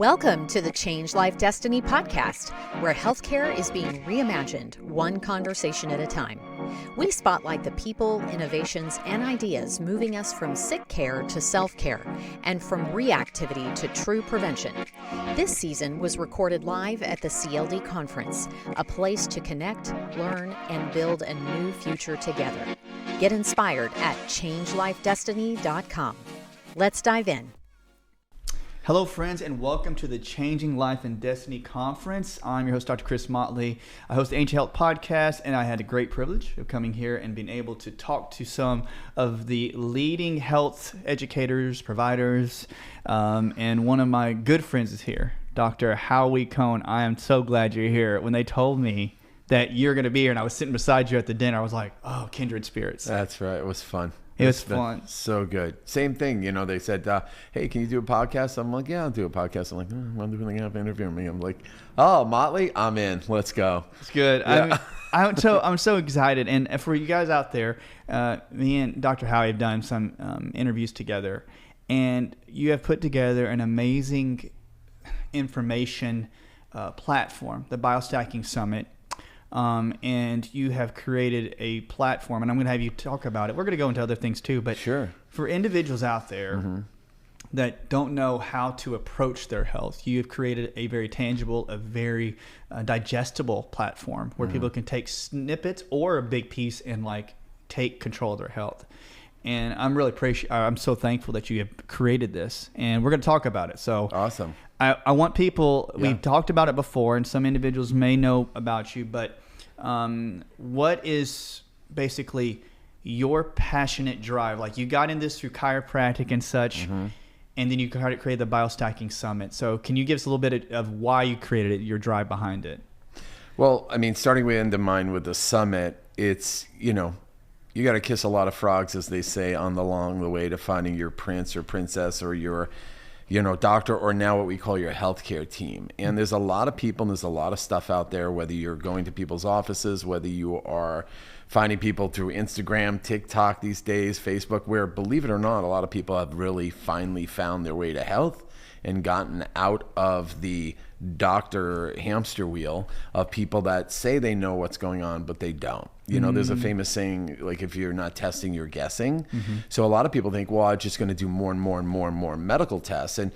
Welcome to the Change Life Destiny podcast, where healthcare is being reimagined one conversation at a time. We spotlight the people, innovations, and ideas moving us from sick care to self-care and from reactivity to true prevention. This season was recorded live at the CLD Conference, a place to connect, learn, and build a new future together. Get inspired at changelifedestiny.com. Let's dive in. Hello, friends, and welcome to the Changing Life and Destiny Conference. I'm your host, Dr. Chris Motley. I host the Ancient Health Podcast, and I had a great privilege of coming here and being able to talk to some of the leading health educators, providers, and one of my good friends is here, Dr. Cohn. I am so glad you're here. When they told me that you're going to be here and I was sitting beside you at the dinner, I was like, oh, kindred spirits. That's right. It was fun. It was fun. So good. Same thing. You know, they said, hey, can you do a podcast? I'm like, yeah, I'll do a podcast. I'm like, when do they have to interview me? I'm like, oh, Motley, I'm in. Let's go. It's good. Yeah. I'm so excited. And for you guys out there, me and Dr. Howie have done some interviews together. And you have put together an amazing information platform, the BioStacking Summit. And you have created a platform, and I'm going to have you talk about it. We're going to go into other things too, but sure. For individuals out there that don't know how to approach their health, you have created a very tangible, a very digestible platform where people can take snippets or a big piece and like take control of their health. And I'm so thankful that you have created this, and we're going to talk about it. So awesome. I want people, we've talked about it before, and some individuals may know about you, but what is basically your passionate drive? Like, you got in this through chiropractic and such, and then you created the BioStacking Summit. So can you give us a little bit of why you created it, your drive behind it? Well, I mean, starting with end in mind with the summit, it's, you got to kiss a lot of frogs, as they say, along the way to finding your prince or princess or your doctor, or now what we call your healthcare team. And there's a lot of people and there's a lot of stuff out there, whether you're going to people's offices, whether you are finding people through Instagram, TikTok these days, Facebook, where, believe it or not, a lot of people have really finally found their way to health and gotten out of the doctor hamster wheel of people that say they know what's going on, but they don't. There's a famous saying, like, if you're not testing, you're guessing. So a lot of people think, well, I'm just going to do more and more and more and more medical tests. And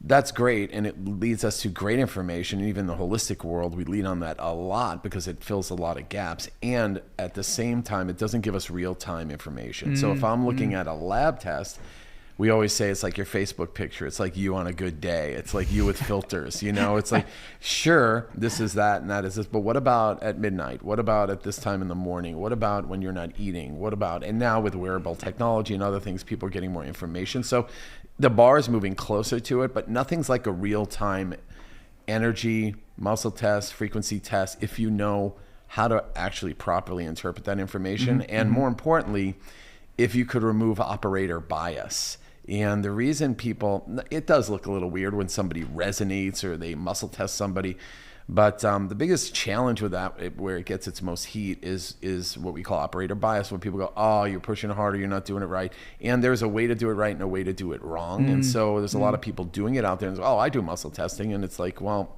that's great. And it leads us to great information. And even the holistic world, we lean on that a lot because it fills a lot of gaps. And at the same time, it doesn't give us real-time information. So if I'm looking at a lab test, we always say it's like your Facebook picture. It's like you on a good day. It's like you with filters, It's like, sure, this is that and that is this, but what about at midnight? What about at this time in the morning? What about when you're not eating? What about, and now with wearable technology and other things, people are getting more information. So the bar is moving closer to it, but nothing's like a real-time energy, muscle test, frequency test, if you know how to actually properly interpret that information. And more importantly, if you could remove operator bias. And the reason it does look a little weird when somebody resonates or they muscle test somebody, but the biggest challenge with that, where it gets its most heat, is what we call operator bias, when people go, oh, you're pushing harder, you're not doing it right. And there's a way to do it right and a way to do it wrong. And so there's a lot of people doing it out there and say, oh, I do muscle testing. And it's like, well,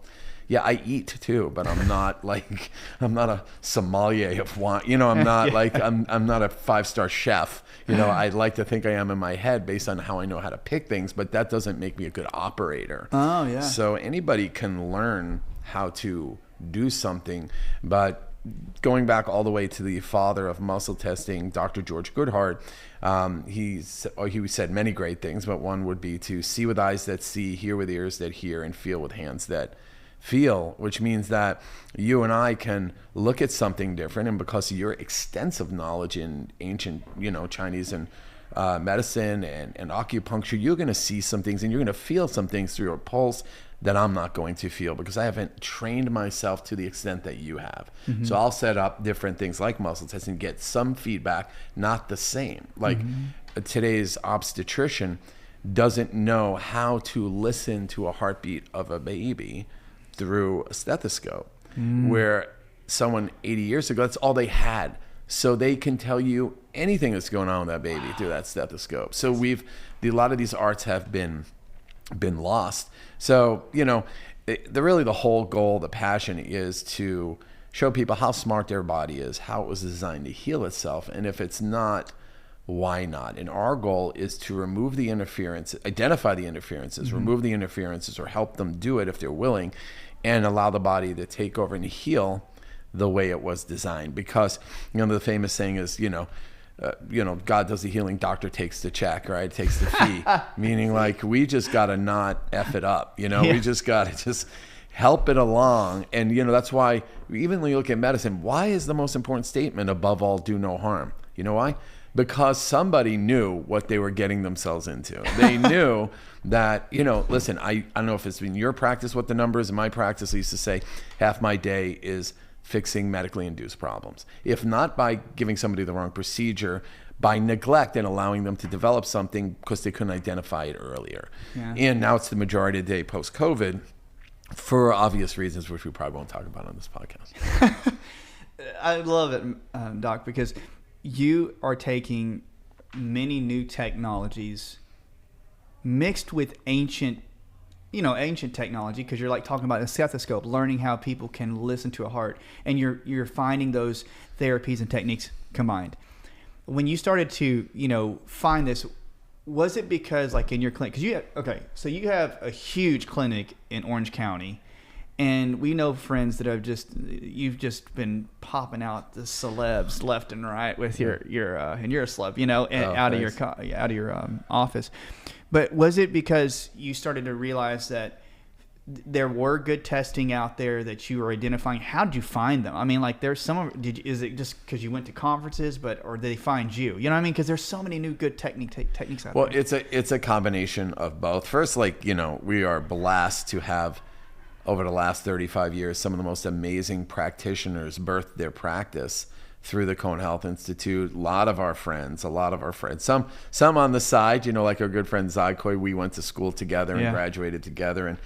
yeah, I eat too, but I'm not like, I'm not a sommelier of wine. I'm not like, I'm not a 5-star chef. I like to think I am in my head based on how I know how to pick things, but that doesn't make me a good operator. Oh, yeah. So anybody can learn how to do something, but going back all the way to the father of muscle testing, Dr. George Goodhart, he said many great things, but one would be to see with eyes that see, hear with ears that hear, and feel with hands that feel, which means that you and I can look at something different, and because of your extensive knowledge in ancient, Chinese and medicine and acupuncture, you're going to see some things and you're going to feel some things through your pulse that I'm not going to feel because I haven't trained myself to the extent that you have. So I'll set up different things like muscle tests and get some feedback, not the same. Like today's obstetrician doesn't know how to listen to a heartbeat of a baby through a stethoscope, where someone 80 years ago, that's all they had. So they can tell you anything that's going on with that baby through that stethoscope. So a lot of these arts have been been lost. So, really the whole goal, the passion is to show people how smart their body is, how it was designed to heal itself. And if it's not, why not? And our goal is to remove the interference, identify the interferences, remove the interferences, or help them do it if they're willing, and allow the body to take over and heal the way it was designed. Because, the famous saying is, God does the healing, doctor takes the check, right? Takes the fee. Meaning like, we just got to not F it up, we just got to just help it along. And, that's why even when you look at medicine, why is the most important statement, above all, do no harm? You know why? Because somebody knew what they were getting themselves into. They knew that, listen, I don't know if it's in your practice what the number is. In my practice, I used to say half my day is fixing medically induced problems. If not by giving somebody the wrong procedure, by neglect and allowing them to develop something because they couldn't identify it earlier. Yeah. And now it's the majority of the day post-COVID for obvious reasons, which we probably won't talk about on this podcast. I love it, Doc, because you are taking many new technologies mixed with ancient technology, because you're like talking about a stethoscope, learning how people can listen to a heart, and you're finding those therapies and techniques combined. When you started to, find this, was it because like in your clinic, because you have a huge clinic in Orange County, and we know friends that you've just been popping out the celebs left and right with your and you're a celeb, out of your office. But was it because you started to realize that there were good testing out there that you were identifying? How did you find them? I mean, like there's is it just because you went to conferences, or did they find you? You know what I mean? Because there's so many new good techniques out there. Well, it's a combination of both. First, we are blessed to have, over the last 35 years, some of the most amazing practitioners birthed their practice through the Cohn Health Institute. A lot of our friends, some on the side, like our good friend Zykoy, we went to school together and graduated together and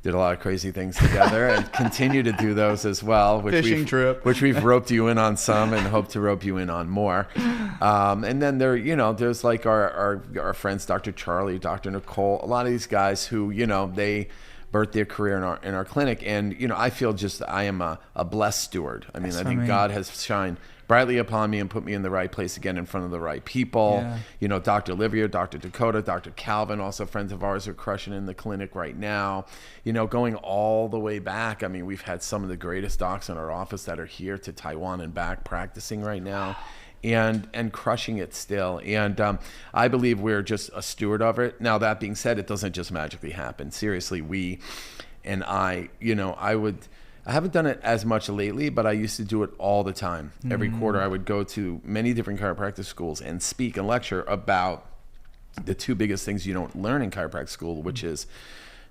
did a lot of crazy things together and continue to do those as well. Which we've roped you in on some and hope to rope you in on more. And then there's like our friends, Dr. Charlie, Dr. Nicole, a lot of these guys who, they birthed their career in our clinic. And, I feel I am a blessed steward. I think God has shined brightly upon me and put me in the right place again in front of the right people. Yeah. Dr. Olivia, Dr. Dakota, Dr. Calvin, also friends of ours, are crushing in the clinic right now. Going all the way back. We've had some of the greatest docs in our office that are here to Taiwan and back practicing right now. And crushing it still. And I believe we're just a steward of it. Now, that being said, it doesn't just magically happen. Seriously, I haven't done it as much lately, but I used to do it all the time. Every quarter, I would go to many different chiropractic schools and speak and lecture about the two biggest things you don't learn in chiropractic school, which is,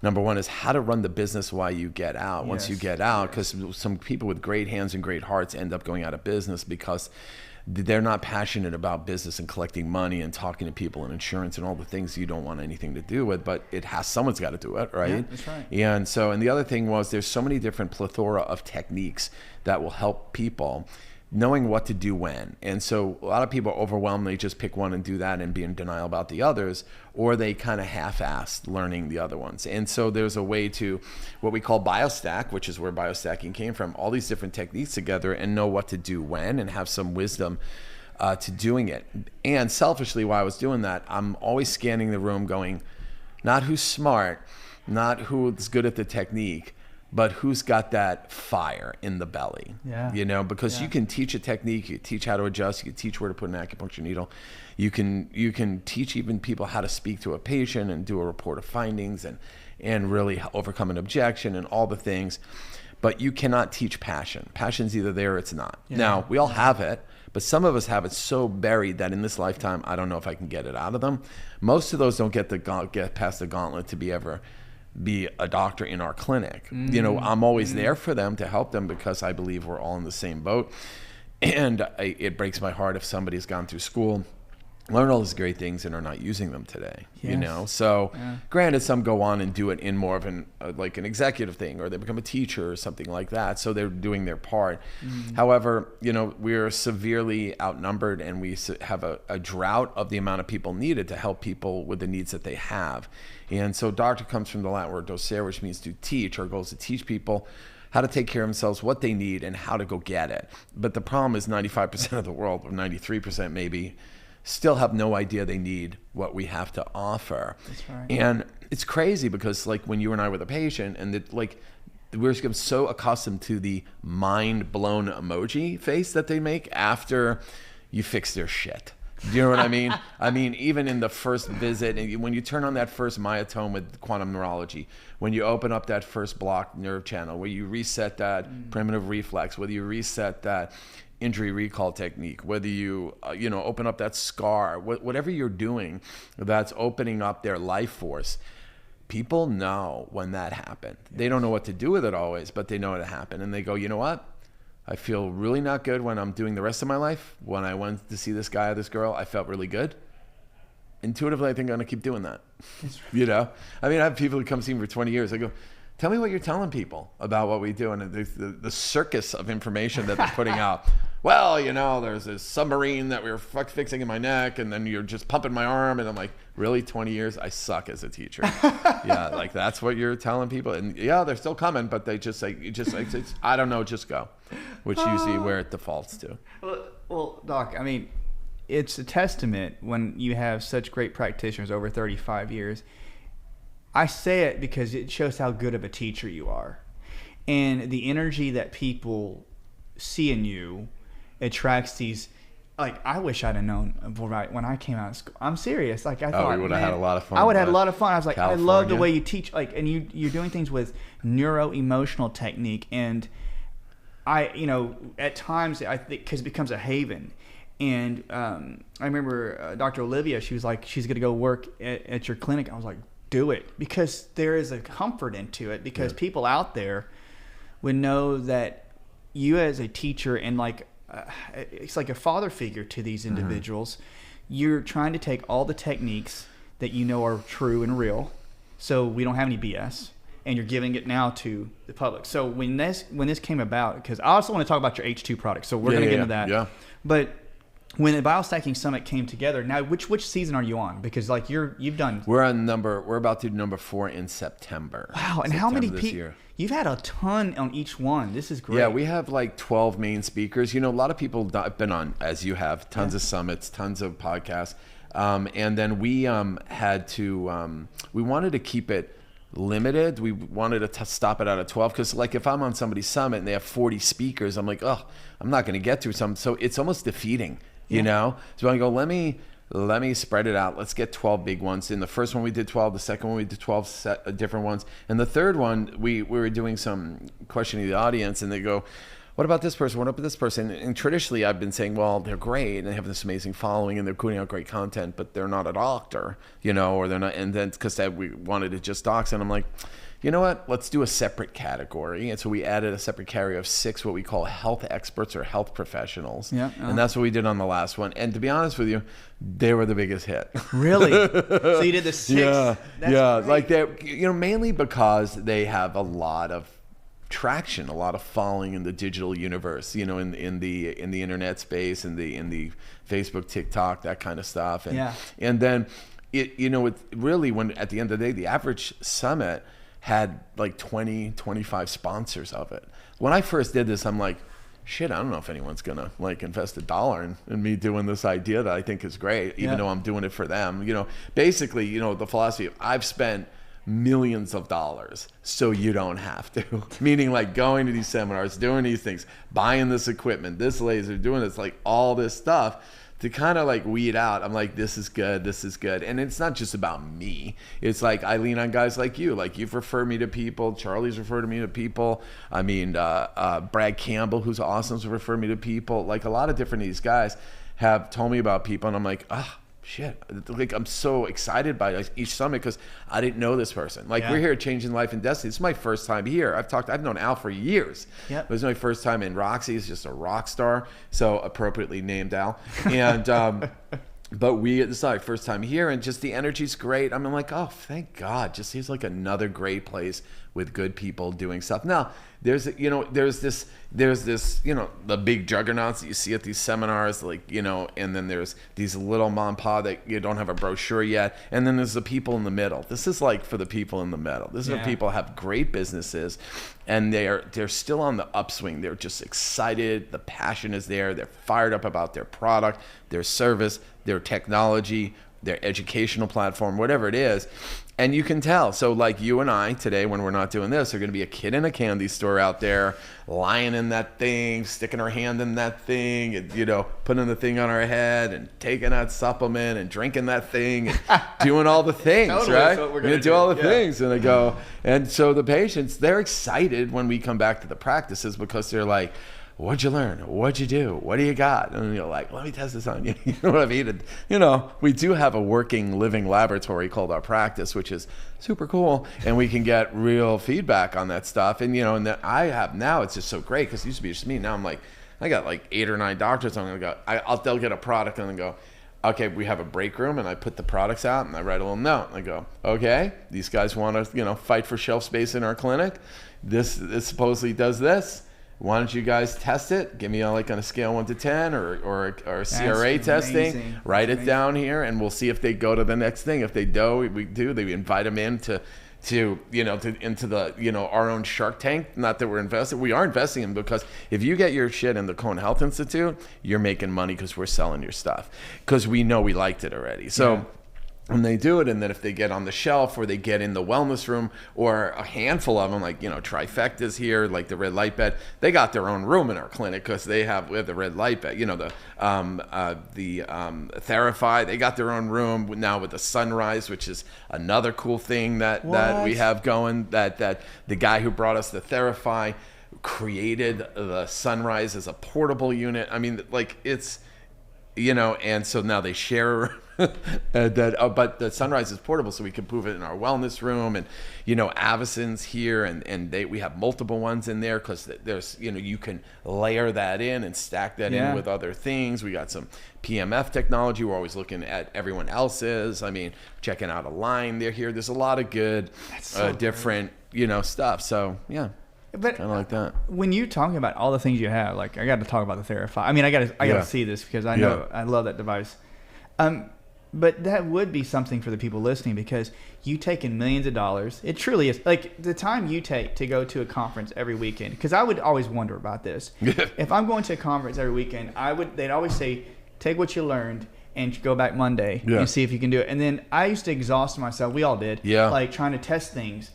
number one is how to run the business while you get out. Once you get out, because some people with great hands and great hearts end up going out of business because they're not passionate about business and collecting money and talking to people and insurance and all the things you don't want anything to do with, but someone's got to do it, right? Yeah, that's right. And the other thing was, there's so many different plethora of techniques that will help people knowing what to do when. And so a lot of people are overwhelmed. They just pick one and do that and be in denial about the others, or they kind of half-assed learning the other ones. And so there's a way to what we call BioStack, which is where BioStacking came from, all these different techniques together and know what to do when and have some wisdom to doing it. And selfishly, while I was doing that, I'm always scanning the room going, not who's smart, not who's good at the technique, but who's got that fire in the belly. Because you can teach a technique, you teach how to adjust, you can teach where to put an acupuncture needle, you can teach even people how to speak to a patient and do a report of findings and really overcome an objection and all the things, but you cannot teach passion. Passion's either there or it's not. Now, we all have it, but some of us have it so buried that in this lifetime, I don't know if I can get it out of them. Most of those don't get past the gauntlet to be a doctor in our clinic. I'm always there for them to help them because I believe we're all in the same boat. And it breaks my heart if somebody's gone through school learn all these great things and are not using them today. Yes. You know, so granted, some go on and do it in more of an like an executive thing, or they become a teacher or something like that. So they're doing their part. However, you know, we're severely outnumbered, and we have a drought of the amount of people needed to help people with the needs that they have. And so doctor comes from the Latin word docere, which means to teach. Our goal is to teach people how to take care of themselves, what they need, and how to go get it. But the problem is 95% of the world, or 93% maybe, still have no idea they need what we have to offer. That's right. And it's crazy because like when you and I were the patient, and we're so accustomed to the mind blown emoji face that they make after you fix their shit. Do you know what I mean? I mean, even in the first visit, and when you turn on that first myotone with quantum neurology, when you open up that first blocked nerve channel, where you reset that primitive reflex, whether you reset that injury recall technique, whether you open up that scar, whatever you're doing that's opening up their life force, people know when that happened. They don't know what to do with it always, but they know it happened, and they go, you know what? I feel really not good when I'm doing the rest of my life. When I went to see this guy or this girl, I felt really good. Intuitively, I think I'm going to keep doing that. That's right. You know? I mean, I have people who come see me for 20 years. I go, tell me what you're telling people about what we do, and the circus of information that they're putting out. Well, you know, there's this submarine that we were fixing in my neck, and then you're just pumping my arm, and I'm like, really, 20 years? I suck as a teacher. Yeah, like that's what you're telling people, and yeah, they're still coming, but they just say, I don't know, just go, which usually where it defaults to. Well, Doc, I mean, it's a testament when you have such great practitioners over 35 years. I say it because it shows how good of a teacher you are, and the energy that people see in you attracts these. Like, I wish I'd have known right when I came out of school. I'm serious. Like, I thought we would have had a lot of fun. I would have had a lot of fun. I was like, California. I love the way you teach. Like, and you're doing things with neuro-emotional technique, and at times I think because it becomes a haven. And I remember Dr. Olivia. She was like, she's going to go work at your clinic. I was like, do it, because there is a comfort into it, because people out there would know that you as a teacher, and like it's like a father figure to these individuals. You're trying to take all the techniques that you know are true and real, so we don't have any BS, and you're giving it now to the public. So when this came about, because I also want to talk about your H2 product, so we're going to get into that. Yeah. But when the BioStacking Summit came together, now which season are you on? Because like you've done. We're about to do number 4 in September. Wow, and how many people? You've had a ton on each one. This is great. Yeah, we have like 12 main speakers. You know, a lot of people have been on, as you have, tons of summits, tons of podcasts. And then we had to, we wanted to keep it limited. We wanted to stop it out at 12, because like if I'm on somebody's summit and they have 40 speakers, I'm like, oh, I'm not going to get through some. So it's almost defeating, you know? So I go, let me spread it out. Let's get 12 big ones. In the first one we did 12, the second one we did 12 different ones. And the third one, we were doing some questioning the audience, and they go, what about this person? What about this person? And traditionally I've been saying, well, they're great and they have this amazing following and they're putting out great content, but they're not a doctor, you know, or they're not. And then because we wanted to just docs, and I'm like, you know what, let's do a separate category. And so we added a separate category of 6 what we call health experts or health professionals. Yeah. And that's what we did on the last one. And to be honest with you, they were the biggest hit. Really? So you did the 6? Yeah. That's great. Like they're, you know, mainly because they have a lot of traction, a lot of following in the digital universe, you know, in the internet space, in the Facebook, TikTok, that kind of stuff. And then it, you know, it really, when at the end of the day, the average summit had like 20, 25 sponsors of it. When I first did this, I'm like, shit, I don't know if anyone's gonna like invest $1 in me doing this idea that I think is great, even though I'm doing it for them. You know, basically, you know, the philosophy of I've spent millions of dollars so you don't have to. Meaning like going to these seminars, doing these things, buying this equipment, this laser, doing this, like all this stuff to kind of like weed out. I'm like, this is good. And it's not just about me. It's like I lean on guys like you. Like you've referred me to people. Charlie's referred me to people. I mean, Brad Campbell, who's awesome, has referred me to people. Like a lot of different of these guys have told me about people, and I'm like, shit, like I'm so excited by each summit because I didn't know this person. Like we're here at Changing Life and Destiny. This is my first time here. I've known Al for years. It was my first time in Roxy. He's just a rock star, so appropriately named Al. And But this is our first time here, and just the energy's great. I'm like, oh, thank God. Just seems like another great place with good people doing stuff. Now, there's this, the big juggernauts that you see at these seminars, and then there's these little mom and pop that you don't have a brochure yet. And then there's the people in the middle. This is like for the people in the middle. This is where people have great businesses, and they're still on the upswing. They're just excited. The passion is there. They're fired up about their product, their service, their technology, their educational platform, whatever it is. And you can tell. So like you and I today, when we're not doing this, are going to be a kid in a candy store out there, lying in that thing, sticking her hand in that thing, and, putting the thing on our head and taking that supplement and drinking that thing and doing all the things, totally, right? We're going to do all the things. And I go, and so the patients, they're excited when we come back to the practices because they're like, what'd you learn? What'd you do? What do you got? And you're like, let me test this on you. You know what I mean? And, we do have a working, living laboratory called our practice, which is super cool. And we can get real feedback on that stuff. And, and that I have now, it's just so great because it used to be just me. Now I'm like, I got like 8 or 9 doctors. I'm going to go, they'll get a product and then go, okay, we have a break room, and I put the products out and I write a little note. And I go, okay, these guys want to, fight for shelf space in our clinic. This supposedly does this. Why don't you guys test it? Give me on a scale 1 to 10 or CRA testing. Write it down here, and we'll see if they go to the next thing. If they do, they invite them in to into the our own Shark Tank. Not that we're investing. We are investing in, because if you get your shit in the Cohn Health Institute, you're making money because we're selling your stuff, because we know we liked it already. So. When they do it, and then if they get on the shelf or they get in the wellness room, or a handful of them, like, Trifecta's here, like the red light bed, they got their own room in our clinic because we have the red light bed, the Therify, they got their own room now with the Sunrise, which is another cool thing that we have going, that the guy who brought us the Therify created the Sunrise as a portable unit. I mean, like, it's, and so now they share but the Sunrise is portable, so we can move it in our wellness room. And Avason's here, and we have multiple ones in there, because there's you can layer that in and stack that in with other things. We got some PEMF technology. We're always looking at everyone else's. I mean, checking out a line here. There's a lot of good different stuff. So yeah. But kind of like that. When you're talking about all the things you have, like, I got to talk about the Therify. I mean, I got to see this, because I know I love that device. But that would be something for the people listening, because you take in millions of dollars. It truly is. Like, the time you take to go to a conference every weekend, because I would always wonder about this. If I'm going to a conference every weekend, they'd always say, take what you learned and go back Monday and see if you can do it. And then I used to exhaust myself. We all did. Like, trying to test things.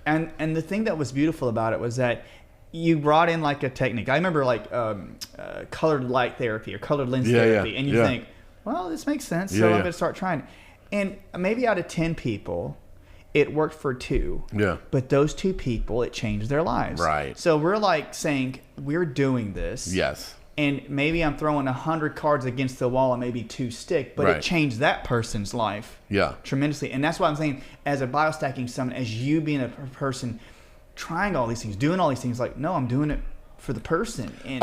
And the thing that was beautiful about it was that you brought in like a technique. I remember colored light therapy or colored lens therapy. And you think, well, this makes sense. So I'm going to start trying it. And maybe out of 10 people, it worked for 2. Yeah. But those 2 people, it changed their lives. Right. So we're like saying, we're doing this. Yes. And maybe I'm throwing 100 cards against the wall and maybe 2 stick, but it changed that person's life tremendously. And that's why I'm saying, as a BioStacking summit, as you being a person trying all these things, doing all these things, like, no, I'm doing it for the person. And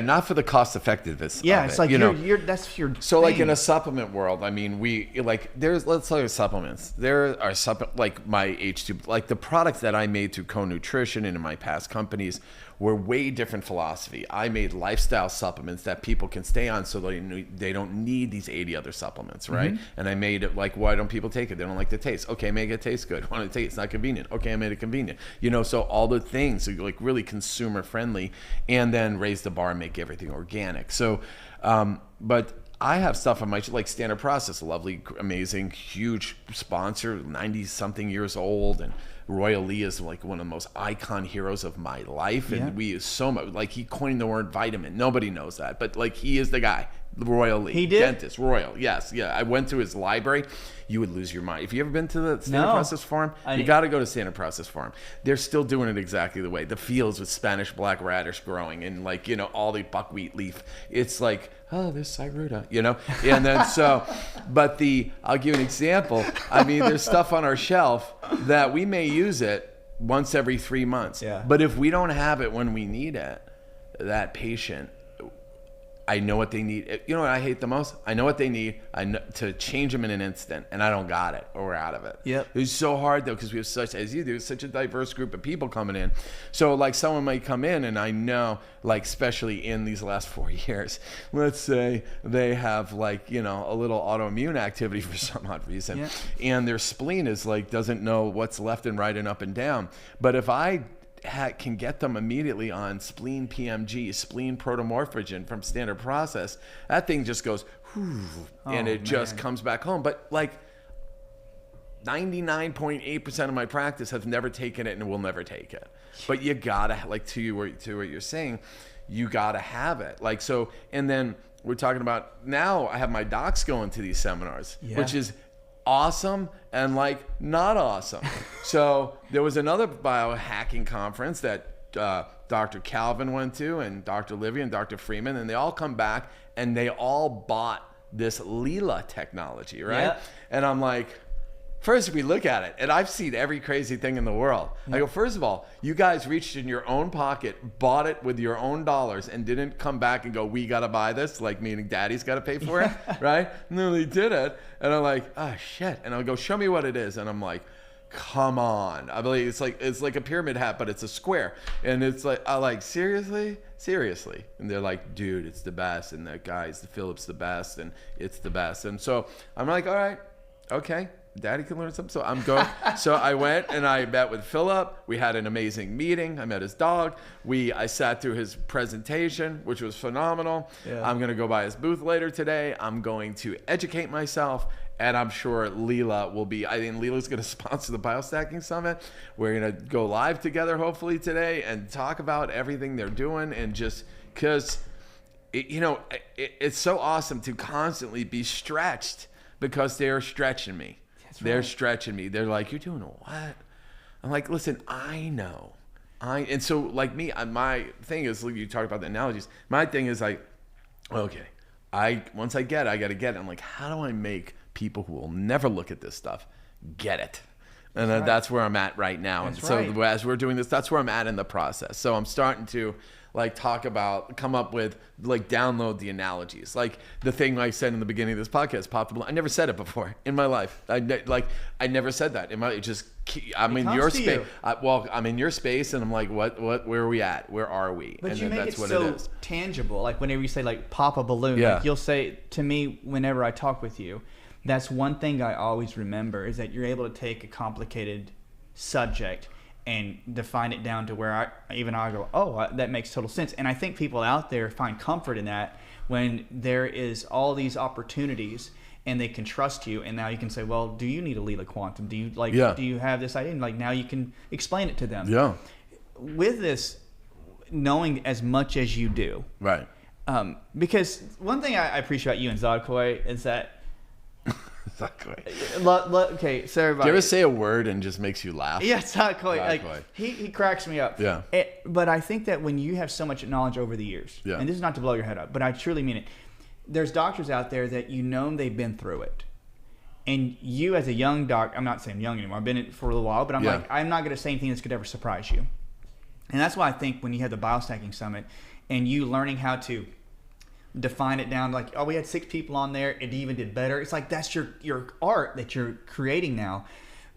not for the cost effectiveness. Yeah, it's like that's your so thing. Like in a supplement world, I mean, let's say supplements. There are like my H2, like the products that I made through Cohn Nutrition and in my past companies were way different philosophy. I made lifestyle supplements that people can stay on, so they don't need these 80 other supplements, right? Mm-hmm. And I made it like, why don't people take it? They don't like the taste. Okay, make it taste good. Why don't it taste? It's not convenient. Okay, I made it convenient. So all the things are like really consumer friendly, and then raise the bar and make everything organic. So, but I have stuff on my, like Standard Process, a lovely, amazing, huge sponsor, 90-something years old, and Royal Lee is like one of the most icon heroes of my life, and we use so much. Like, he coined the word vitamin. Nobody knows that, but like, he is the guy. Royal Lee. He did? Dentist, Royal, yes. Yeah, I went to his library. You would lose your mind. If you ever been to the Standard Process Farm, you got to go to Standard Process Farm. They're still doing it exactly the way. The fields with Spanish black radish growing, and like, all the buckwheat leaf. It's like, oh, there's Cyruta, And then but I'll give you an example. I mean, there's stuff on our shelf that we may use it once every 3 months. Yeah. But if we don't have it when we need it, that patient, I know what they need. You know what I hate the most? I know what they need. I know to change them in an instant, and I don't got it, or we're out of it. Yep. It's so hard though, because we have such, as you do, such a diverse group of people coming in. So like someone might come in, and I know, like especially in these last 4 years, let's say they have like, you know, a little autoimmune activity for some odd reason, Yeah. and their spleen is like doesn't know what's left and right and up and down. But if I can get them immediately on spleen PMG, spleen protomorphogen from standard process, that thing just goes, whew, and it just comes back home. But like 99.8% of my practice have never taken it and will never take it. But you gotta, like to what you're saying, you gotta have it. Like, so, and then we're talking about now I have my docs going to these seminars, which is awesome and like not awesome. So there was another biohacking conference that Dr. Calvin went to, and Dr. Livy and Dr. Freeman, and they all come back and they all bought this Leela technology, right? Yeah. And I'm like, first we look at it, and I've seen every crazy thing in the world. I go, first of all, you guys reached in your own pocket, bought it with your own dollars, and didn't come back and go, we got to buy this, like meaning daddy's got to pay for it, right? No, they did it. And I'm like, oh, shit. And I'll go, show me what it is. And I'm like, come on. I believe it's like a pyramid hat, but it's a square. And it's like, I like, seriously? And they're like, dude, it's the best. And that guy's the Phillips the best, and it's the best. And so I'm like, all right, okay. Daddy can learn something. So I'm going. So I went and I met with Philip. We had an amazing meeting. I met his dog. I sat through his presentation, which was phenomenal. Yeah. I'm going to go by his booth later today. I'm going to educate myself. And I'm sure Leela will be, I think Leela's going to sponsor the BioStacking Summit. We're going to go live together hopefully today and talk about everything they're doing. And just because, it's so awesome to constantly be stretched, because they're stretching me. They're stretching me. They're like, you're doing what? I'm like, listen, I know. And so like me, my thing is, you talk about the analogies. My thing is like, okay, once I get it, I got to get it. I'm like, how do I make people who will never look at this stuff get it? And that's where I'm at right now. And so as we're doing this, that's where I'm at in the process. So I'm starting to like come up with, like download the analogies. Like the thing I said in the beginning of this podcast, pop the balloon. I never said it before in my life. I never said that. I'm in your space. I'm in your space, and I'm like, where are we at? Where are we? But and you then make that's it what so it is. tangible. Like whenever you say like pop a balloon, like you'll say to me whenever I talk with you, that's one thing I always remember, is that you're able to take a complicated subject and define it down to where I go, oh, that makes total sense. And I think people out there find comfort in that when there is all these opportunities and they can trust you. And now you can say, well, do you need a Leela Quantum? Do you do you have this idea? And like now you can explain it to them. Yeah. With this, knowing as much as you do. Right. Because one thing I appreciate about you and Zadkoi is that okay, so everybody, do you ever say a word and just makes you laugh? Yeah, Zadkoi. Like he cracks me up. Yeah. But I think that when you have so much knowledge over the years, and this is not to blow your head up, but I truly mean it. There's doctors out there that they've been through it, and you as a young doc, I'm not saying young anymore. I've been in it for a little while, but I'm like, I'm not going to say anything that could ever surprise you. And that's why I think when you have the BioStacking Summit and you learning how to define it down, like, oh, we had 6 people on there, it even did better. It's like that's your art that you're creating now.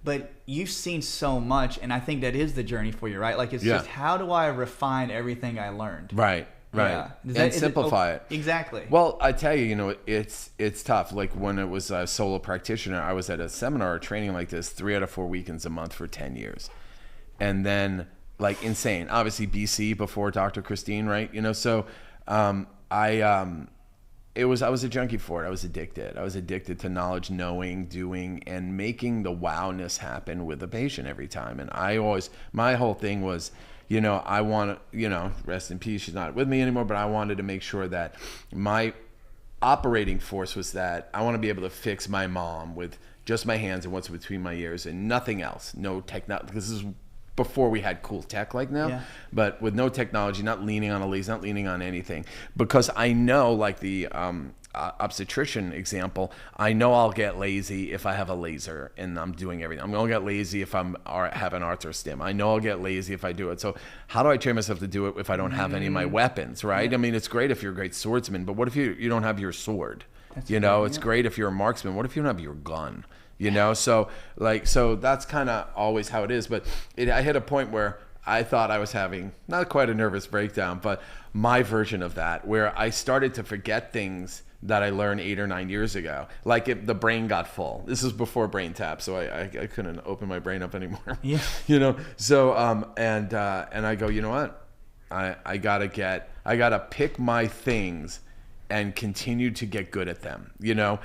But you've seen so much, and I think that is the journey for you, right? Like it's just, how do I refine everything I learned? Right. Yeah. And simplify it. Exactly. Well, I tell you, it's tough. Like when it was a solo practitioner, I was at a seminar or training like this 3 out of 4 weekends a month for 10 years. And then like insane, obviously BC before Dr. Christine, right? So I was a junkie for it. I was addicted. I was addicted to knowledge, knowing, doing, and making the wowness happen with the patient every time. And my whole thing was, I want to, rest in peace, she's not with me anymore, but I wanted to make sure that my operating force was that I want to be able to fix my mom with just my hands and what's between my ears and nothing else. No technology, because this is before we had cool tech like now, but with no technology, not leaning on a laser, not leaning on anything, because I know, like the obstetrician example, I know I'll get lazy if I have a laser and I'm doing everything. I'm gonna get lazy if have an arthrostim. I know I'll get lazy if I do it. So how do I train myself to do it if I don't have any of my weapons, right? I mean, it's great if you're a great swordsman, but what if you don't have your sword? It's great if you're a marksman. What if you don't have your gun? So that's kind of always how it is. But I hit a point where I thought I was having not quite a nervous breakdown, but my version of that, where I started to forget things that I learned 8 or 9 years ago. Like the brain got full. This was before brain tap, so I couldn't open my brain up anymore. So and I go, you know what? I gotta pick my things and continue to get good at them. The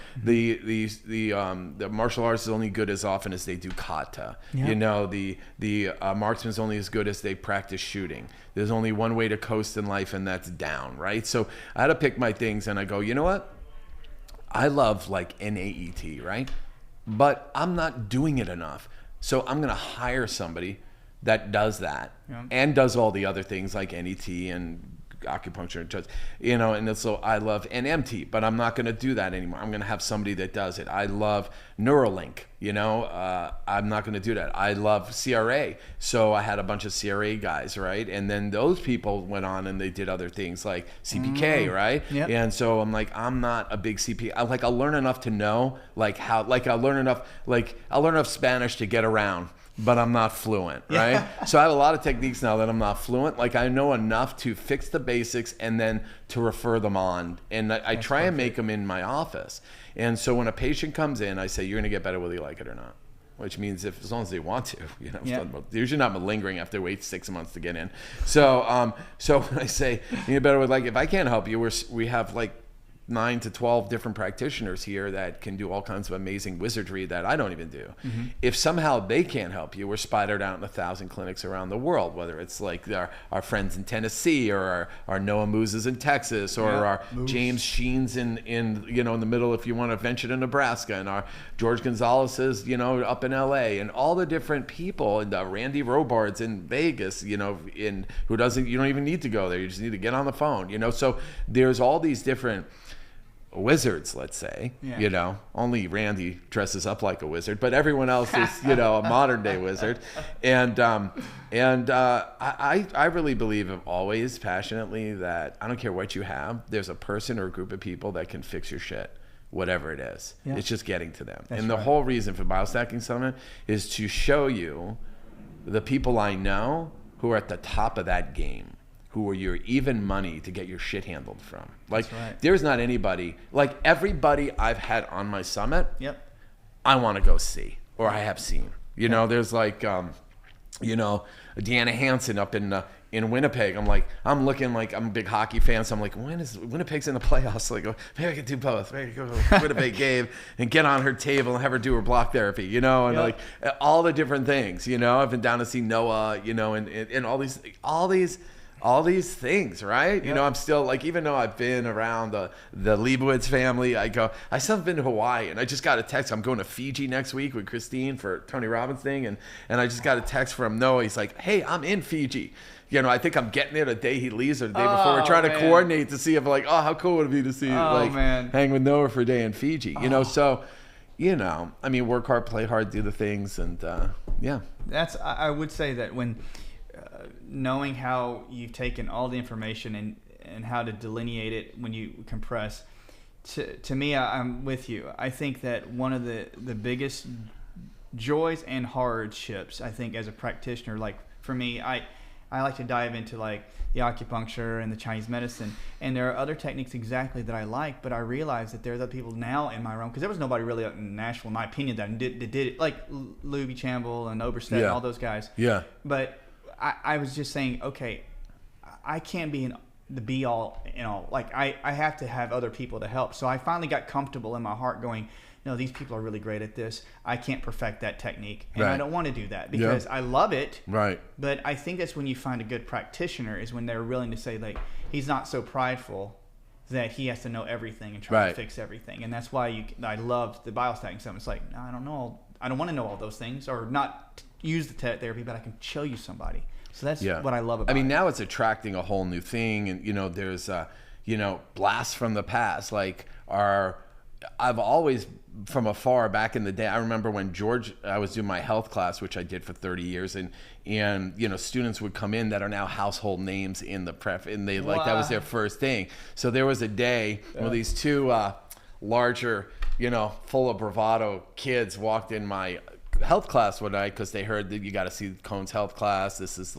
martial arts is only good as often as they do kata. The marksman's only as good as they practice shooting. There's only one way to coast in life, and that's down, right? So I had to pick my things, and I go, you know what? I love like NAET, right? But I'm not doing it enough. So I'm gonna hire somebody that does that and does all the other things like NET and acupuncture and and so I love NMT, but I'm not going to do that anymore. I'm going to have somebody that does it. I love Neuralink, I'm not going to do that. I love CRA, so I had a bunch of CRA guys, right? And then those people went on and they did other things like CPK, right? And so I'm like, I'm not a big CPK. I'll learn enough to know I'll learn enough Spanish to get around, but I'm not fluent, right? So I have a lot of techniques now that I'm not fluent. Like I know enough to fix the basics and then to refer them on. And I try and make them in my office. And so when a patient comes in, I say, you're gonna get better whether you like it or not. Which means as long as they want to, they're usually not malingering after they wait 6 months to get in. So so when I say, you get better with if I can't help you, we have 9 to 12 different practitioners here that can do all kinds of amazing wizardry that I don't even do. If somehow they can't help you, we're spidered out in 1,000 clinics around the world, whether it's like our friends in Tennessee or our Noah Mooses in Texas or our James Sheens in the middle if you want to venture to Nebraska, and our George Gonzalez's up in LA, and all the different people, and Randy Robards in Vegas, you don't even need to go there, you just need to get on the phone, so there's all these different wizards, let's say. Only Randy dresses up like a wizard, but everyone else is a modern day wizard. And I really believe always passionately that I don't care what you have, there's a person or a group of people that can fix your shit, whatever it is. It's just getting to them. That's the whole reason for BioStacking Summit is to show you the people I know who are at the top of that game, who are your even money to get your shit handled from. There's not anybody, everybody I've had on my summit, I want to go see, or I have seen. There's Deanna Hansen up in Winnipeg. I'm looking I'm a big hockey fan, so I'm like, when is Winnipeg's in the playoffs? Maybe I could do both. Maybe I could go to Winnipeg game and get on her table and have her do her block therapy, and all the different things. I've been down to see Noah, and all these things, right? I'm still even though I've been around the Leibowitz family, I still haven't been to Hawaii, and I just got a text. I'm going to Fiji next week with Christine for Tony Robbins thing, and I just got a text from Noah. He's like, hey, I'm in Fiji. I think I'm getting there the day he leaves or the day before. We're trying to coordinate to see if how cool would it be to see hang with Noah for a day in Fiji. So work hard, play hard, do the things, and I would say that when knowing how you've taken all the information and how to delineate it when you compress, to me, I'm with you. I think that one of the biggest joys and hardships, I think, as a practitioner, for me, I like to dive into the acupuncture and the Chinese medicine, and there are other techniques exactly that I like, but I realize that there are other people now in my realm, because there was nobody really in Nashville, in my opinion, that did it, like Luby Chamble and Oberstedt and all those guys. But I was just saying, okay, I can't be the be all and all. I have to have other people to help. So I finally got comfortable in my heart going, no, these people are really great at this. I can't perfect that technique. And I don't want to do that because I love it. Right. But I think that's when you find a good practitioner, is when they're willing to say, he's not so prideful that he has to know everything and try to fix everything. And that's why I love the BioStacking Summit. It's no, I don't know. I don't want to know all those things, or not use the therapy, but I can show you somebody. So that's what I love about it. I mean, now it's attracting a whole new thing, and there's blasts from the past, like I've always from afar back in the day. I remember when I was doing my health class, which I did for 30 years, and students would come in that are now household names in the prep, and they like that was their first thing. So there was a day where these two larger, full of bravado kids walked in my health class one night because they heard that you got to see Cohn's health class. This is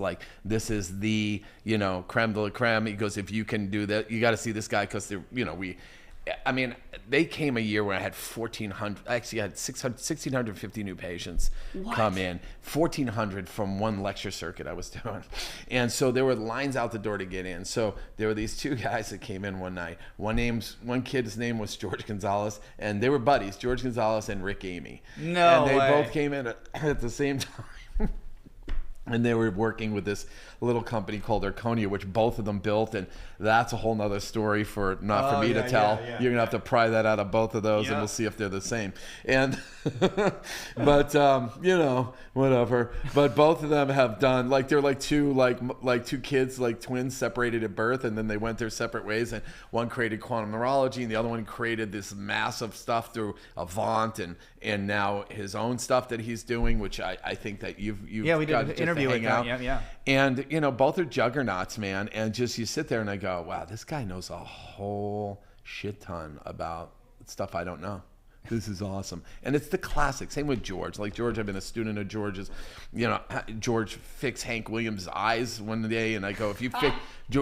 the creme de la creme. He goes, if you can do that, you got to see this guy because they came a year where I had 1,400. Actually, I had 1,650 new patients come in. 1,400 from one lecture circuit I was doing, and so there were lines out the door to get in. So there were these two guys that came in one night. One kid's name was George Gonzalez, and they were buddies, George Gonzalez and Rick Amy. No way. And they way. both came in at the same time. And they were working with this little company called Cohn, which both of them built, and that's a whole nother story for me to tell. You're gonna have to pry that out of both of those, and we'll see if they're the same. And but whatever. But both of them have done they're like two kids, like twins separated at birth, and then they went their separate ways. And one created quantum neurology, and the other one created this massive stuff through Avant, and now his own stuff that he's doing, which I think that you've we did an interview with out. Yeah. And both are juggernauts, man. And just you sit there and I go, wow, this guy knows a whole shit ton about stuff I don't know. This is awesome. And it's the classic. Same with George. Like George, I've been a student of George's. George fixed Hank Williams' eyes one day, and I go, if you fix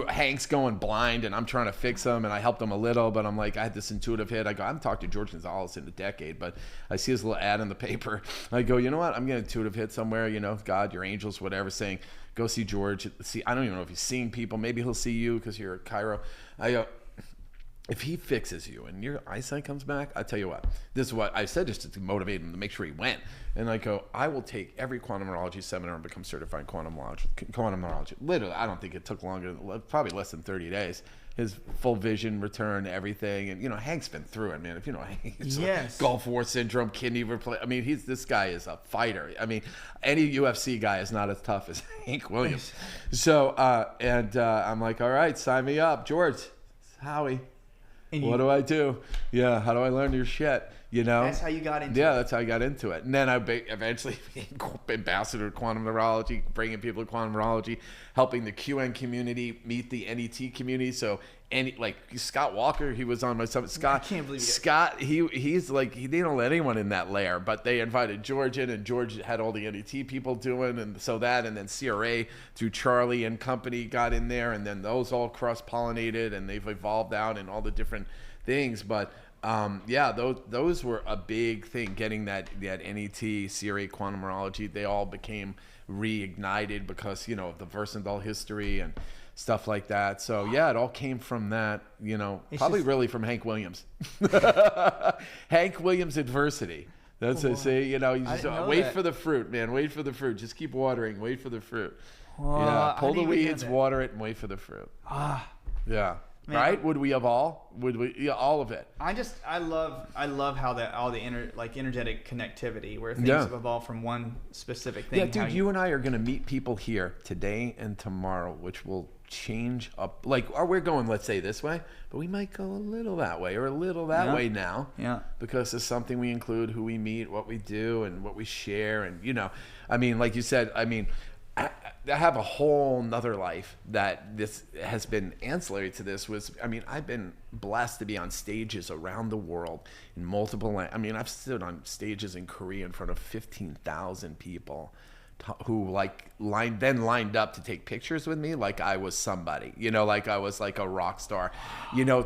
Hank's going blind, and I'm trying to fix him, and I helped him a little, but I'm like, I had this intuitive hit. I go, I haven't talked to George Gonzalez in a decade, but I see his little ad in the paper. I go, you know what? I'm getting intuitive hit somewhere. God, your angels, whatever, saying, go see George. See, I don't even know if he's seeing people. Maybe he'll see you because you're a chiro. I go, if he fixes you and your eyesight comes back, I tell you what, this is what I said just to motivate him to make sure he went. And I go, I will take every quantum neurology seminar and become certified quantum neurology. Literally, I don't think it took longer, probably less than 30 days. His full vision return, everything. And, Hank's been through it, man. If Hank, Gulf War syndrome, kidney replacement. I mean, this guy is a fighter. I mean, any UFC guy is not as tough as Hank Williams. So, I'm like, all right, sign me up. George, Howie. What do I do? Yeah, how do I learn your shit? That's how you got into it. Yeah, that's how I got into it. And then I eventually became ambassador of quantum neurology, bringing people to quantum neurology, helping the QN community meet the NET community. So, Scott Walker, he was on my summit. Scott, I can't believe Scott, he's like, they don't let anyone in that layer, but they invited George in, and George had all the NET people doing, and so and then CRA through Charlie and company got in there, and then those all cross-pollinated, and they've evolved out in all the different things. But those were a big thing, getting that NET, CRA, quantum neurology. They all became reignited because, of the Versandal history and stuff like that. So it all came from that, probably really from Hank Williams. Hank Williams adversity. That's what I say, you just wait for the fruit, man. Wait for the fruit. Just keep watering. Wait for the fruit. Pull the weeds, water it, and wait for the fruit. Yeah. Man, right? Would we have all? Would we? Yeah, all of it. I love how that all the energetic connectivity where things have evolved from one specific thing. Yeah, dude, you and I are going to meet people here today and tomorrow, which will change up. Or we're going, let's say, this way, but we might go a little that way or a little that way now. Yeah. Because it's something we include, who we meet, what we do, and what we share, and like you said, I have a whole nother life that this has been ancillary to this I've been blessed to be on stages around the world in multiple I've stood on stages in Korea in front of 15,000 people who lined up to take pictures with me like I was somebody, like I was like a rock star,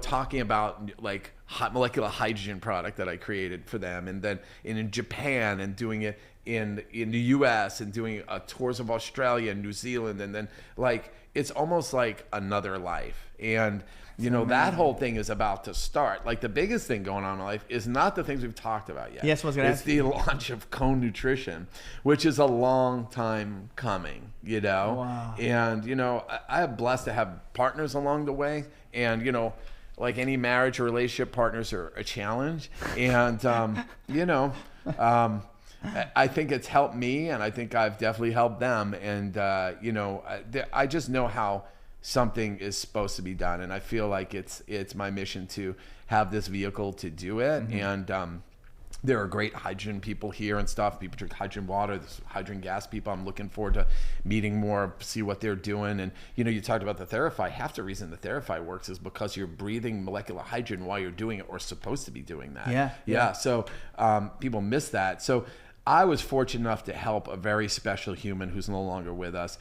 talking about molecular hydrogen product that I created for them, and then in Japan, and doing it in the US, and doing tours of Australia and New Zealand, and then it's almost like another life. And that whole thing is about to start. The biggest thing going on in my life is not the things we've talked about yet. Yes, I was going to ask you. It's the launch of Cohn Nutrition, which is a long time coming, Wow. And, I am blessed to have partners along the way. And, like any marriage or relationship, partners are a challenge. And, I think it's helped me, and I think I've definitely helped them. And I just know how something is supposed to be done, and I feel like it's my mission to have this vehicle to do it. And there are great hydrogen people here and stuff. People drink hydrogen water. There's hydrogen gas people. I'm looking forward to meeting more, see what they're doing. And, you talked about the Therify. Half the reason the Therify works is because you're breathing molecular hydrogen while you're doing it, or supposed to be doing that. Yeah. So people miss that. So I was fortunate enough to help a very special human who's no longer with us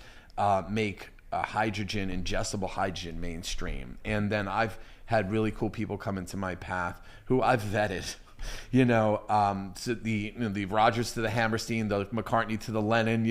make ingestible hydrogen mainstream. And then I've had really cool people come into my path who I've vetted. So the Rogers to the Hammerstein, the McCartney to the Lennon,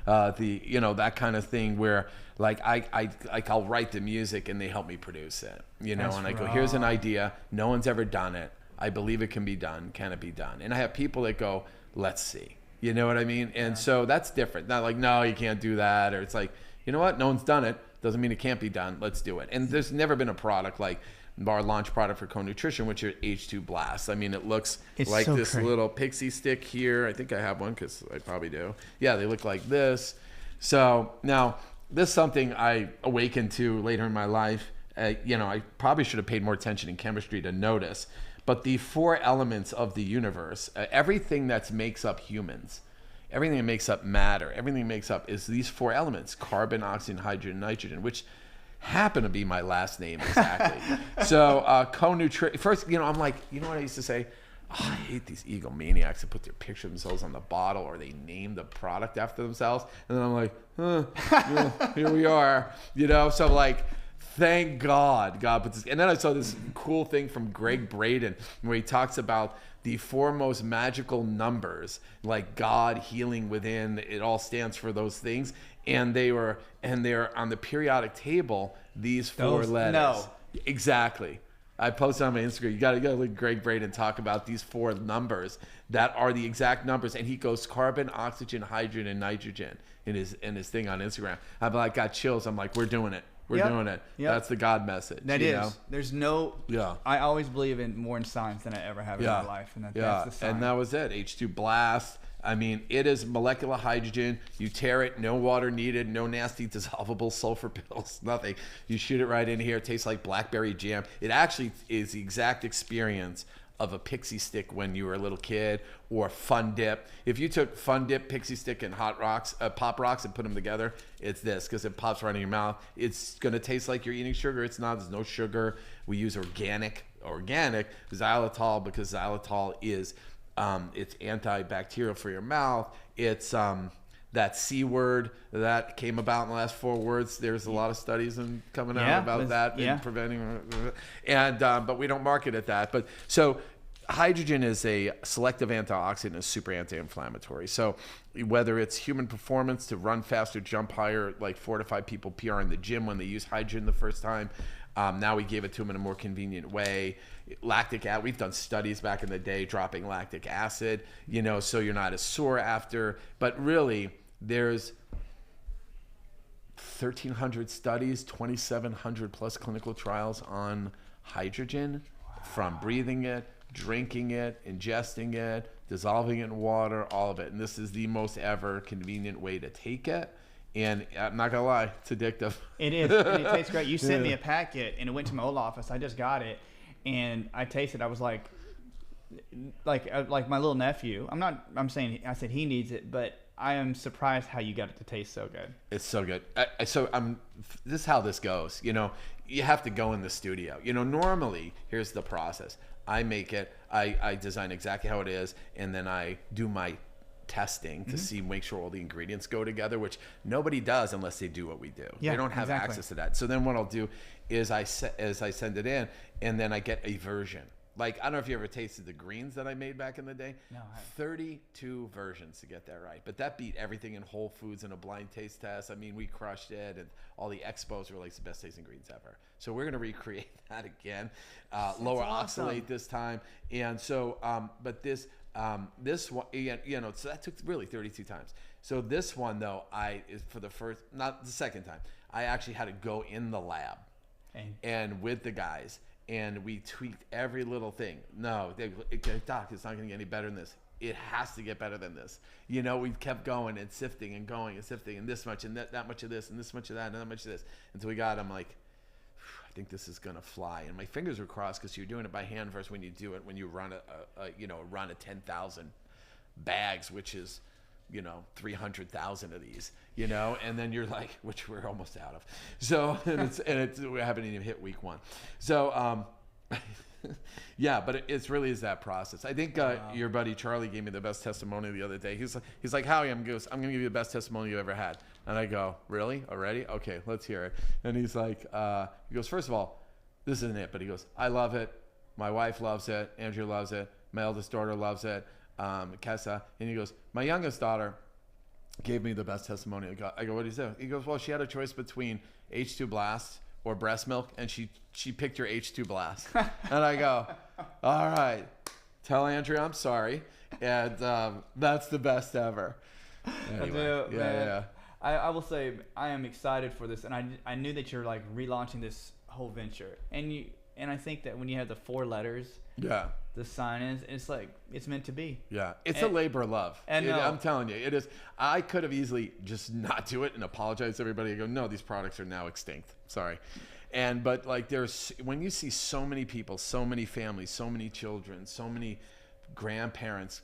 that kind of thing, where like I'll write the music and they help me produce it, and I go, here's an idea, no one's ever done it, I believe it can be done, can it be done? And I have people that go, let's see, you know what I mean? And so that's different. Not like, no, you can't do that, or it's like, you know what, no one's done it, doesn't mean it can't be done, let's do it. And there's never been a product like our launch product for Cohn Nutrition, which are H2 Blasts. I mean, it looks like so this great little pixie stick here. I think I have one because I probably do. Yeah, they look like this. So now this is something I awakened to later in my life. I probably should have paid more attention in chemistry to notice. But the 4 elements of the universe, everything that makes up humans, everything that makes up matter, everything that makes up is these 4 elements: carbon, oxygen, hydrogen, nitrogen, which happen to be my last name exactly. So Cohn Nutrition. First, I'm like, you know what I used to say? Oh, I hate these egomaniacs that put their picture of themselves on the bottle, or they name the product after themselves. And then I'm like, here we are. So like, thank God put this. And then I saw this cool thing from Greg Braden where he talks about the 4 most magical numbers, like God, healing within. It all stands for those things. And they're on the periodic table, these 4 letters. No. Exactly. I posted on my Instagram. You gotta let Greg Braden talk about these 4 numbers that are the exact numbers. And he goes carbon, oxygen, hydrogen, and nitrogen in his thing on Instagram. I'm like, got chills. I'm like, we're doing it. We're doing it. Yep. That's the God message. That is. There's no. Yeah. I always believe more in science than I ever have in my life, and that's the science. And that was it. H2 Blast. I mean, it is molecular hydrogen. You tear it, no water needed, no nasty dissolvable sulfur pills, nothing. You shoot it right in here. It tastes like blackberry jam. It actually is the exact experience of a pixie stick when you were a little kid, or Fun Dip. If you took Fun Dip, pixie stick, and Pop Rocks and put them together, it's this, because it pops right in your mouth. It's going to taste like you're eating sugar. It's not. There's no sugar. We use organic xylitol, because xylitol is it's antibacterial for your mouth. It's that C word that came about in the last 4 words. There's a lot of studies coming out about that and preventing. And but we don't market it that. But so hydrogen is a selective antioxidant, is super anti-inflammatory. So whether it's human performance to run faster, jump higher, like 4 to 5 people PR in the gym when they use hydrogen the first time. Now we gave it to them in a more convenient way. Lactic acid, we've done studies back in the day dropping lactic acid, so you're not as sore after. But really, there's 1,300 studies, 2,700 plus clinical trials on hydrogen, from breathing it, drinking it, ingesting it, dissolving it in water, all of it. And this is the most ever convenient way to take it. And I'm not gonna lie, it's addictive. It is. And it tastes great. You sent me a packet, and it went to my old office. I just got it, and I tasted. I was like my little nephew. I said he needs it, but I am surprised how you got it to taste so good. It's so good. This is how this goes. You have to go in the studio. Normally, here's the process. I make it. I design exactly how it is, and then I do my testing to make sure all the ingredients go together, which nobody does unless they do what we do. They don't have access to that. So then what I'll do is I send it in, and then I get a version. Like, I don't know if you ever tasted the greens that I made back in the day. No, I haven't. 32 versions to get that right. But that beat everything in Whole Foods in a blind taste test. I mean, we crushed it, and all the expos were like the best tasting greens ever. So we're going to recreate that again. Lower oxalate this time. And so, but this one, so that took really 32 times. So this one, though, not the second time, I actually had to go in the lab and with the guys. And we tweaked every little thing. No, Doc, it's not going to get any better than this. it has to get better than this. You know, we've kept going and sifting and going and sifting and this much and that much of this and this much of that and that much of this. Until we got, I'm like, I think this is going to fly. And my fingers were crossed because you're doing it by hand versus when you do it, when you run a run of 10,000 bags, which is, 300,000 of these, and then you're like, which we're almost out of. So, and we haven't even hit week 1. So, yeah, but it really is that process. I think your buddy Charlie gave me the best testimony the other day. He's like, Howie, I'm going to give you the best testimony you ever had. And I go, really? Already? Okay, let's hear it. And he's like, he goes, first of all, this isn't it, but he goes, I love it. My wife loves it. Andrew loves it. My eldest daughter loves it. Kessa. And he goes, my youngest daughter gave me the best testimony. I go, what did he say? He goes, well, she had a choice between H2 Blast or breast milk, and she picked your H2 Blast. And I go, all right, tell Andrea I'm sorry. And that's the best ever. Anyway, yeah. I will say I am excited for this, and I knew that you're like relaunching this whole venture, and I think that when you have the 4 letters, the sign is, it's like it's meant to be. Yeah, it's a labor of love. And I'm telling you, it is. I could have easily just not do it and apologize to everybody and go, no, these products are now extinct. Sorry. But like when you see so many people, so many families, so many children, so many grandparents,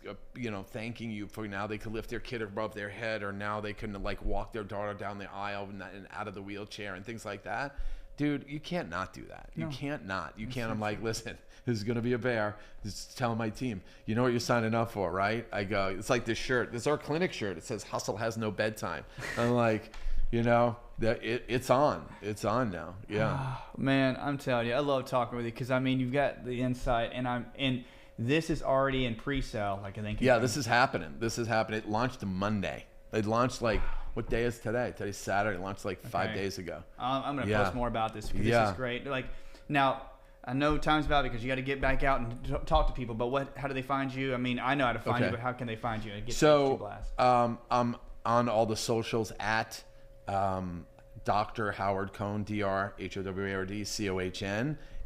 thanking you for now they could lift their kid above their head, or now they can like walk their daughter down the aisle and out of the wheelchair and things like that. Dude, you can't not do that. You can't not. You can't. I'm like, listen, this is going to be a bear. Just telling my team, you know what you're signing up for, right? I go, it's like this shirt. This is our clinic shirt. It says, hustle has no bedtime. I'm like, it's on. It's on now. Yeah. Man, I'm telling you, I love talking with you because, you've got the insight, and this is already in pre-sale. Like I think. Yeah, this is happening. It launched Monday. It launched like, what day is today? Today's Saturday. It launched like 5 days ago. I'm going to post more about this because this is great. Like now, I know time's about because you got to get back out and talk to people. But how do they find you? I know how to find you, but how can they find you and get to Blast? I'm on all the socials at Dr. Howard Cohn, Dr. Howard Cohn,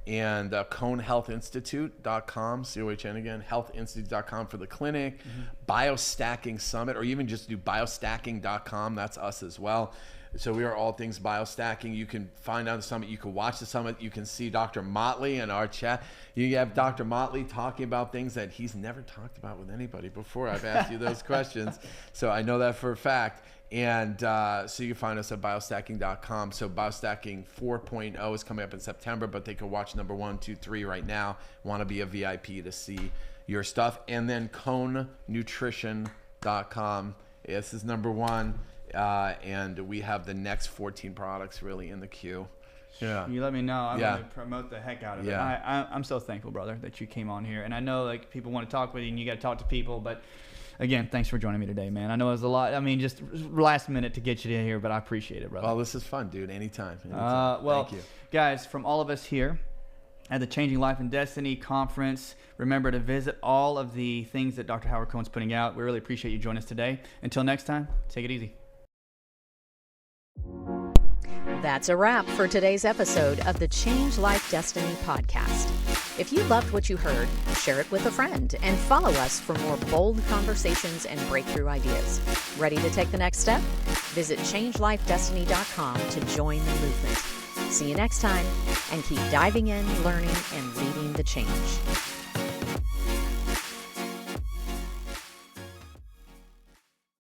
and CohnHealthInstitute.com, COHN again, healthinstitute.com for the clinic, BioStacking Summit, or even just do BioStacking.com. That's us as well. So we are all things BioStacking. You can find out the summit. You can watch the summit. You can see Dr. Motley in our chat. You have Dr. Motley talking about things that he's never talked about with anybody before. I've asked you those questions. So I know that for a fact. And so you can find us at biostacking.com. So BioStacking 4.0 is coming up in September, but they can watch number 1, 2, 3 right now. Want to be a VIP to see your stuff. And then CohnNutrition.com. This is number 1. And we have the next 14 products really in the queue. Yeah. You let me know. I'm going to promote the heck out of it. I'm so thankful, brother, that you came on here. And I know like people want to talk with you and you got to talk to people, but again, thanks for joining me today, man. I know it was a lot. Just last minute to get you in here, but I appreciate it, brother. Well, this is fun, dude. Anytime. Well, thank you. Guys, from all of us here at the Changing Life and Destiny Conference, remember to visit all of the things that Dr. Howard Cohn's putting out. We really appreciate you joining us today. Until next time, take it easy. That's a wrap for today's episode of the Change Life Destiny podcast. If you loved what you heard, share it with a friend and follow us for more bold conversations and breakthrough ideas. Ready to take the next step? Visit changelifedestiny.com to join the movement. See you next time, and keep diving in, learning, and leading the change.